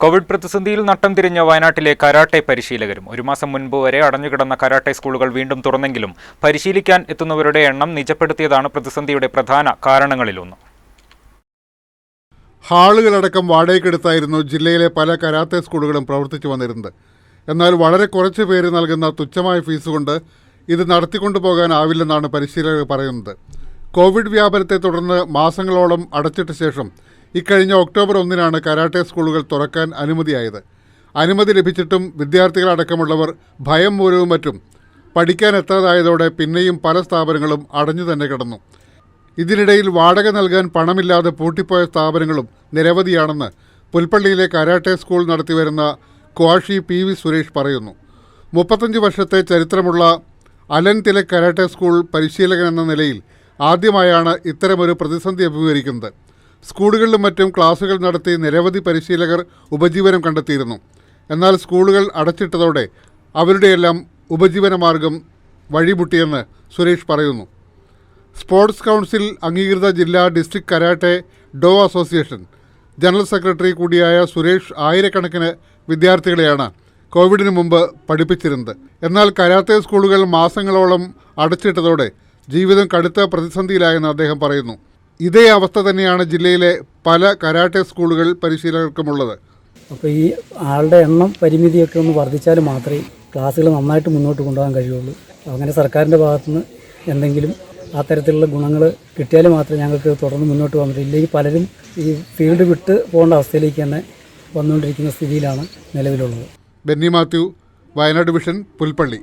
Covid പ്രതിസന്ധിയിൽ നട്ടം തിരിഞ്ഞ വയനാട്ടിലെ കരാട്ടെ പരിശീലകരും ഒരു മാസം മുൻപ് വരെ അടഞ്ഞുകിടന്ന കരാട്ടെ സ്കൂളുകൾ വീണ്ടും തുറന്നെങ്കിലും പരിശീലിക്കാൻ എത്തുന്നവരുടെ എണ്ണം നിജപ്പെടുത്തിയതാണ് പ്രതിസന്ധിയുടെ പ്രധാന കാരണങ്ങളിലൊന്ന്. ഹാളുകളടക്കം വാടകയ്ക്കെടുത്തായിരുന്നു ജില്ലയിലെ പല കരാട്ടെ സ്കൂളുകളും പ്രവർത്തിച്ചു വന്നിരുന്നത്. എന്നാൽ വളരെ കുറച്ച് പേര് നൽകുന്ന തുച്ഛമായ ഫീസ് കൊണ്ട് ഇത് നടത്തിക്കൊണ്ടുപോകാനാവില്ലെന്നാണ് പരിശീലകർ പറയുന്നത്. കോവിഡ് വ്യാപനത്തെ തുടർന്ന് മാസങ്ങളോളം അടച്ചിട്ട ശേഷം ഇക്കഴിഞ്ഞ ഒക്ടോബർ 1-നാണ് കരാട്ടെ സ്കൂളുകൾ തുറക്കാൻ അനുമതിയായത്. അനുമതി ലഭിച്ചിട്ടും വിദ്യാർത്ഥികളടക്കമുള്ളവർ ഭയം മൂലവും മറ്റും പഠിക്കാനെത്താതായതോടെ പിന്നെയും പല സ്ഥാപനങ്ങളും അടഞ്ഞു തന്നെ കിടന്നു. ഇതിനിടയിൽ വാടക നൽകാൻ പണമില്ലാതെ പൂട്ടിപ്പോയ സ്ഥാപനങ്ങളും നിരവധിയാണെന്ന് പുൽപ്പള്ളിയിലെ കരാട്ടെ സ്കൂൾ നടത്തിവരുന്ന ക്വാഷി PV സുരേഷ് പറയുന്നു. 35 വർഷത്തെ ചരിത്രമുള്ള അലൻ തിലക് കരാട്ടെ സ്കൂൾ പരിശീലകൻ എന്ന നിലയിൽ ആദ്യമായാണ് ഇത്തരമൊരു പ്രതിസന്ധി അഭിമുഖീകരിക്കുന്നത്. സ്കൂളുകളിലും മറ്റും ക്ലാസുകൾ നടത്തി നിരവധി പരിശീലകർ ഉപജീവനം കണ്ടെത്തിയിരുന്നു. എന്നാൽ സ്കൂളുകൾ അടച്ചിട്ടതോടെ അവരുടെയെല്ലാം ഉപജീവനമാർഗം വഴിമുട്ടിയെന്ന് സുരേഷ് പറയുന്നു. സ്പോർട്സ് കൗൺസിൽ അംഗീകൃത ജില്ലാ ഡിസ്ട്രിക്ട് കരാട്ടെ ഡോ അസോസിയേഷൻ ജനറൽ സെക്രട്ടറി കൂടിയായ സുരേഷ് ആയിരക്കണക്കിന് വിദ്യാർത്ഥികളെയാണ് കോവിഡിന് മുമ്പ് പഠിപ്പിച്ചിരുന്നത്. എന്നാൽ കരാട്ടെ സ്കൂളുകൾ മാസങ്ങളോളം അടച്ചിട്ടതോടെ ജീവിതം കടുത്ത പ്രതിസന്ധിയിലായെന്ന് അദ്ദേഹം പറയുന്നു. ഇതേ അവസ്ഥ തന്നെയാണ് ജില്ലയിലെ പല കരാട്ടെ സ്കൂളുകൾ പരിശീലകർക്കുമുള്ളത്. അപ്പോൾ ഈ ആളുടെ എണ്ണം പരിമിതിയൊക്കെ ഒന്ന് വർദ്ധിച്ചാൽ മാത്രമേ ക്ലാസ്സുകൾ നന്നായിട്ട് മുന്നോട്ട് കൊണ്ടുപോകാൻ കഴിയുള്ളൂ. അങ്ങനെ സർക്കാരിൻ്റെ ഭാഗത്തുനിന്ന് എന്തെങ്കിലും അത്തരത്തിലുള്ള ഗുണങ്ങൾ കിട്ടിയാൽ മാത്രമേ ഞങ്ങൾക്ക് തുടർന്ന് മുന്നോട്ട് പോകാൻ പറ്റൂ. ഇല്ലെങ്കിൽ പലരും ഈ ഫീൽഡ് വിട്ട് പോകേണ്ട അവസ്ഥയിലേക്ക് തന്നെ വന്നുകൊണ്ടിരിക്കുന്ന സ്ഥിതിയിലാണ് നിലവിലുള്ളത്. ബെന്നി മാത്യു, വയനാട് വിഷൻ, പുൽപ്പള്ളി.